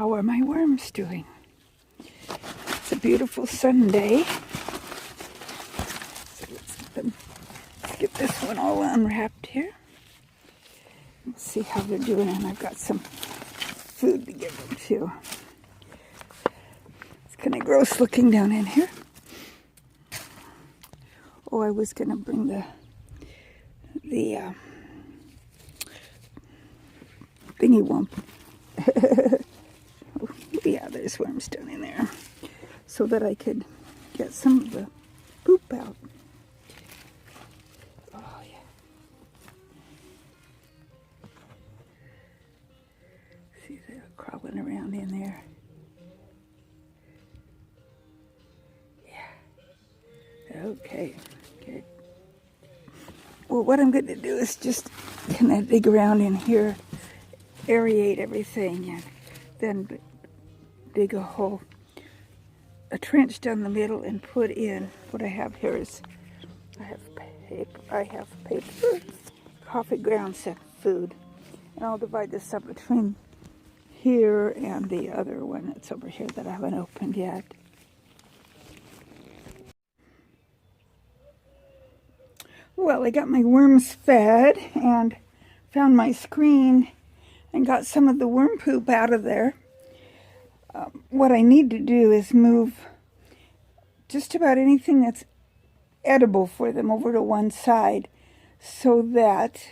How are my worms doing? It's a beautiful Sunday. So let's get this one all unwrapped here. Let's see how they're doing, and I've got some food to give them too. It's kind of gross looking down in here. Oh, I was going to bring the thingy wump. Yeah, there's worms down in there, so that I could get some of the poop out. Oh yeah. See, they're crawling around in there. Yeah. Okay. Good. Well, what I'm going to do is just kind of dig around in here, aerate everything, and then dig a hole, a trench down the middle, and put in what I have here is I have paper, coffee grounds, and food, and I'll divide this up between here and the other one that's over here that I haven't opened yet. Well, I got my worms fed and found my screen and got some of the worm poop out of there. What I need to do is move just about anything that's edible for them over to one side so that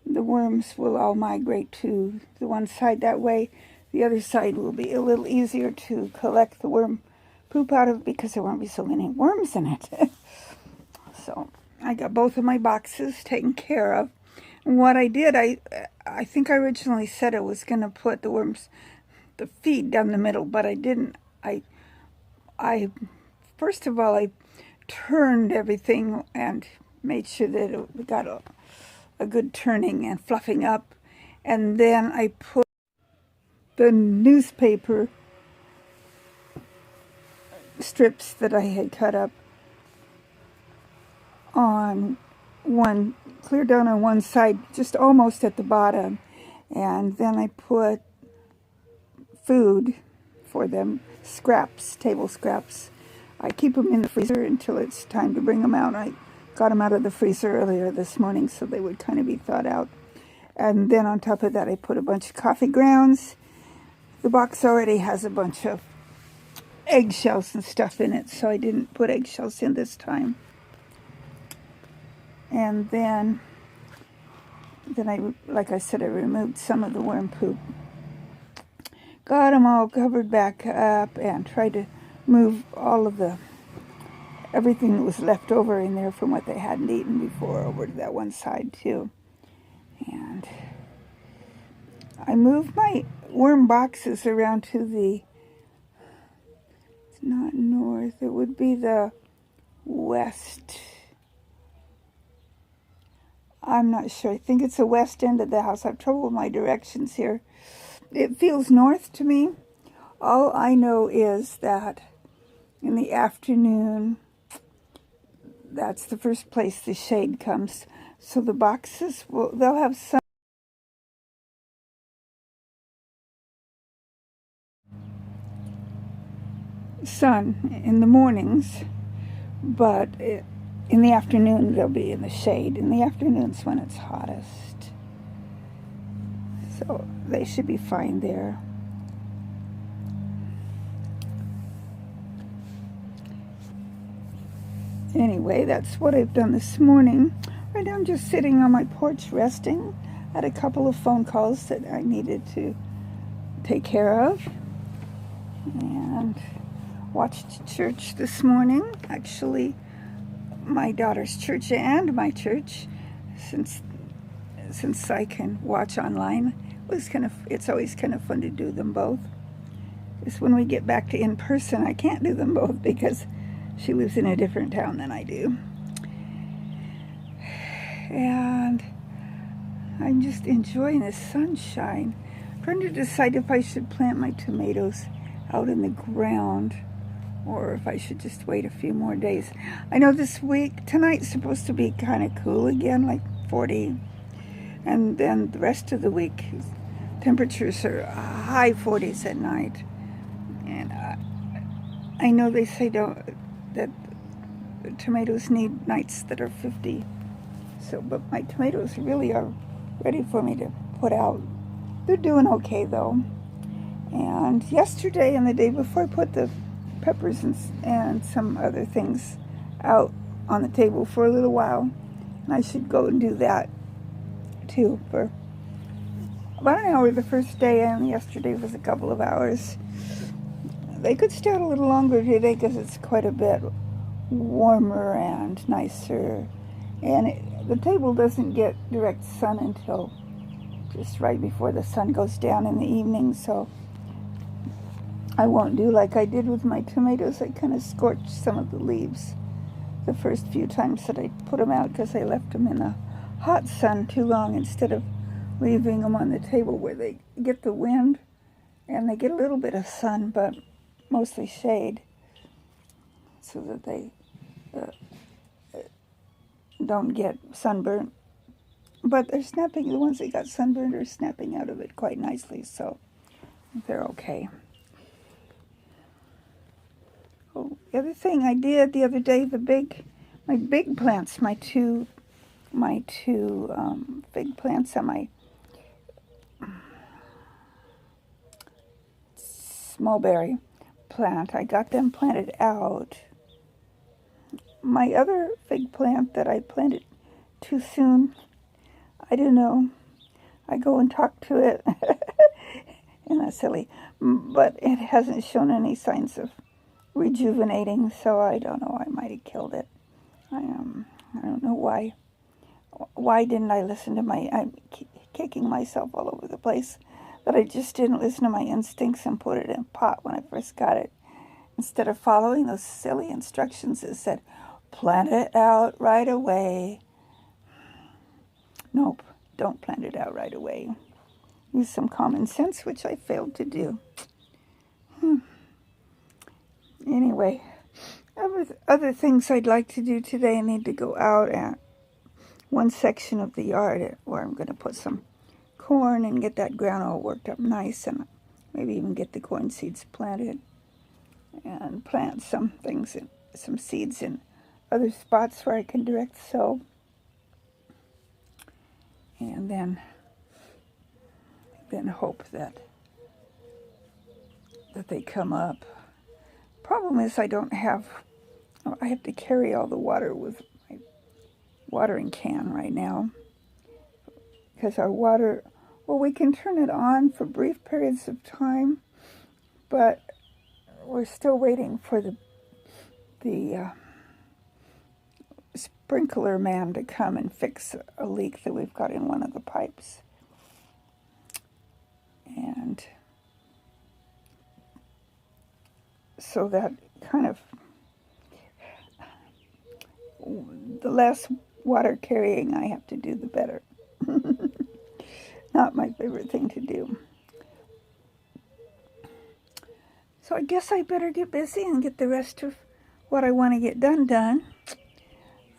the worms will all migrate to the one side. That way the other side will be a little easier to collect the worm poop out of because there won't be so many worms in it. So I got both of my boxes taken care of. And what I did, I think I originally said I was going to put the worms, the feed down the middle, but I didn't. I first of all, I turned everything and made sure that it got a good turning and fluffing up. And then I put the newspaper strips that I had cut up on one, clear down on one side, just almost at the bottom. And then I put food for them, scraps, table scraps. I keep them in the freezer until it's time to bring them out. I got them out of the freezer earlier this morning so they would kind of be thawed out. And then on top of that, I put a bunch of coffee grounds. The box already has a bunch of eggshells and stuff in it, so I didn't put eggshells in this time. And then I, like I said, I removed some of the worm poop. Got them all covered back up and tried to move all of everything that was left over in there from what they hadn't eaten before over to that one side too. And I moved my worm boxes around to it's not north, it would be the west. I'm not sure. I think it's the west end of the house. I have trouble with my directions here. It feels north to me. All I know is that in the afternoon, that's the first place the shade comes. So the boxes, they'll have some sun in the mornings, but in the afternoon, they'll be in the shade. In the afternoon's when it's hottest. So they should be fine there. Anyway, that's what I've done this morning. Right now I'm just sitting on my porch resting. I had a couple of phone calls that I needed to take care of. And watched church this morning. Actually, my daughter's church and my church, since I can watch online. It's always kind of fun to do them both. It's when we get back to in person, I can't do them both because she lives in a different town than I do. And I'm just enjoying the sunshine. I'm trying to decide if I should plant my tomatoes out in the ground or if I should just wait a few more days. I know this week, tonight's supposed to be kind of cool again, like 40. And then the rest of the week, temperatures are high 40s at night. And I know they say that tomatoes need nights that are 50. So, but my tomatoes really are ready for me to put out. They're doing okay though. And yesterday and the day before, I put the peppers and some other things out on the table for a little while. And I should go and do that too for about an hour the first day, and yesterday was a couple of hours. They could stay out a little longer today because it's quite a bit warmer and nicer. And the table doesn't get direct sun until just right before the sun goes down in the evening, so I won't do like I did with my tomatoes. I kind of scorched some of the leaves the first few times that I put them out because I left them in the hot sun too long instead of leaving them on the table where they get the wind and they get a little bit of sun, but mostly shade, so that they don't get sunburnt. But they're snapping, the ones that got sunburned are snapping out of it quite nicely, so they're okay. Oh, the other thing I did the other day, my big plants, my two fig plants and my mulberry plant, I got them planted out. My other fig plant that I planted too soon, I don't know. I go and talk to it, and that's silly, but it hasn't shown any signs of rejuvenating, so I don't know. I might have killed it. I don't know why. Why didn't I listen to I'm kicking myself all over the place, that I just didn't listen to my instincts and put it in a pot when I first got it, instead of following those silly instructions that said, plant it out right away. Nope, don't plant it out right away. Use some common sense, which I failed to do. Anyway, other things I'd like to do today, I need to go out at one section of the yard where I'm going to put some corn and get that ground all worked up nice, and maybe even get the corn seeds planted and plant some things, some seeds in other spots where I can direct sow, and then hope that they come up. Problem is I have to carry all the water with my watering can right now, because our water, well, we can turn it on for brief periods of time, but we're still waiting for the sprinkler man to come and fix a leak that we've got in one of the pipes. And so that kind of, the less water carrying I have to do, the better. Not my favorite thing to do. So I guess I better get busy and get the rest of what I want to get done.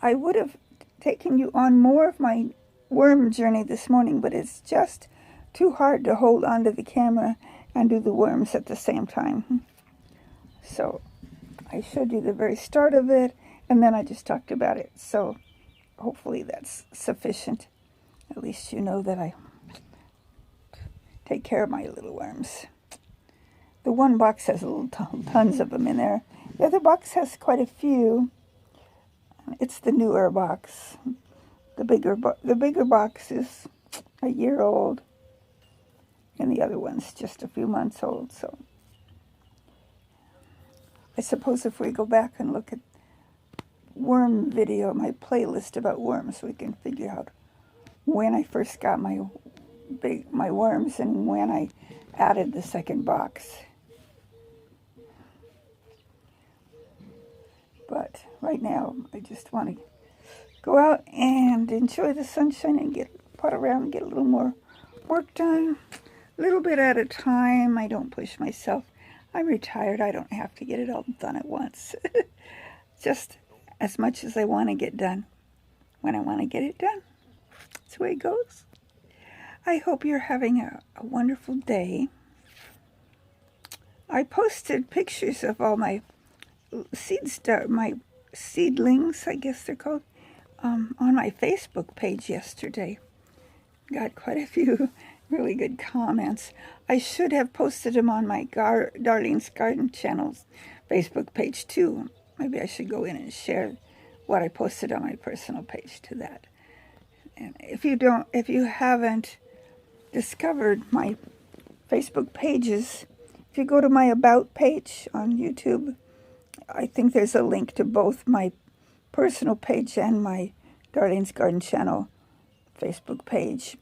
I would have taken you on more of my worm journey this morning, but it's just too hard to hold onto the camera and do the worms at the same time. So I showed you the very start of it, and then I just talked about it. So hopefully that's sufficient. At least you know that I take care of my little worms. The one box has tons of them in there. The other box has quite a few. It's the newer box. The bigger box is a year old, and the other one's just a few months old. So I suppose if we go back and look at worm video, my playlist about worms, we can figure out when I first got my worms and when I added the second box. But right now, I just want to go out and enjoy the sunshine and pot around and get a little more work done. A little bit at a time. I don't push myself. I'm retired. I don't have to get it all done at once. Just as much as I want to get done when I want to get it done. That's the way it goes. I hope you're having a wonderful day. I posted pictures of all my my seedlings, I guess they're called, on my Facebook page yesterday. Got quite a few really good comments. I should have posted them on my Darlene's Garden channel's Facebook page too. Maybe I should go in and share what I posted on my personal page to that. And if you haven't discovered my Facebook pages, if you go to my About page on YouTube, I think there's a link to both my personal page and my Darlene's Garden channel Facebook page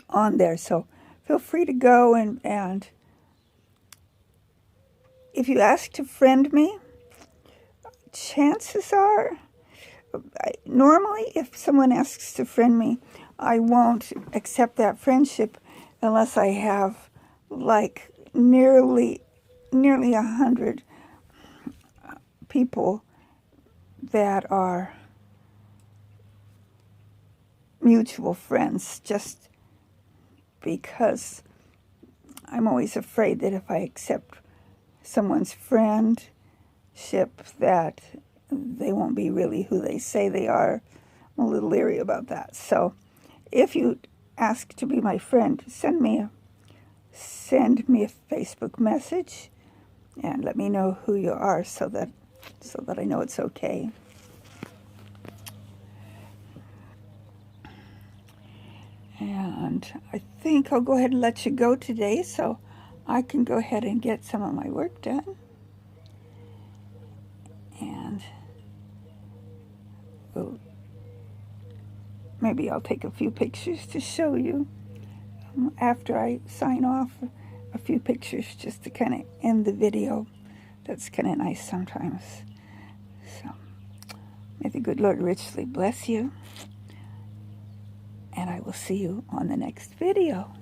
on there. So feel free to go, and if you ask to friend me, chances are, normally if someone asks to friend me, I won't accept that friendship unless I have like nearly 100 people that are mutual friends, just because I'm always afraid that if I accept someone's friendship that they won't be really who they say they are. I'm a little leery about that. So if you ask to be my friend, send me a Facebook message and let me know who you are so that I know it's okay. And I think I'll go ahead and let you go today so I can go ahead and get some of my work done. And maybe I'll take a few pictures to show you after I sign off. A few pictures just to kind of end the video. That's kind of nice sometimes. So may the good Lord richly bless you. And I will see you on the next video.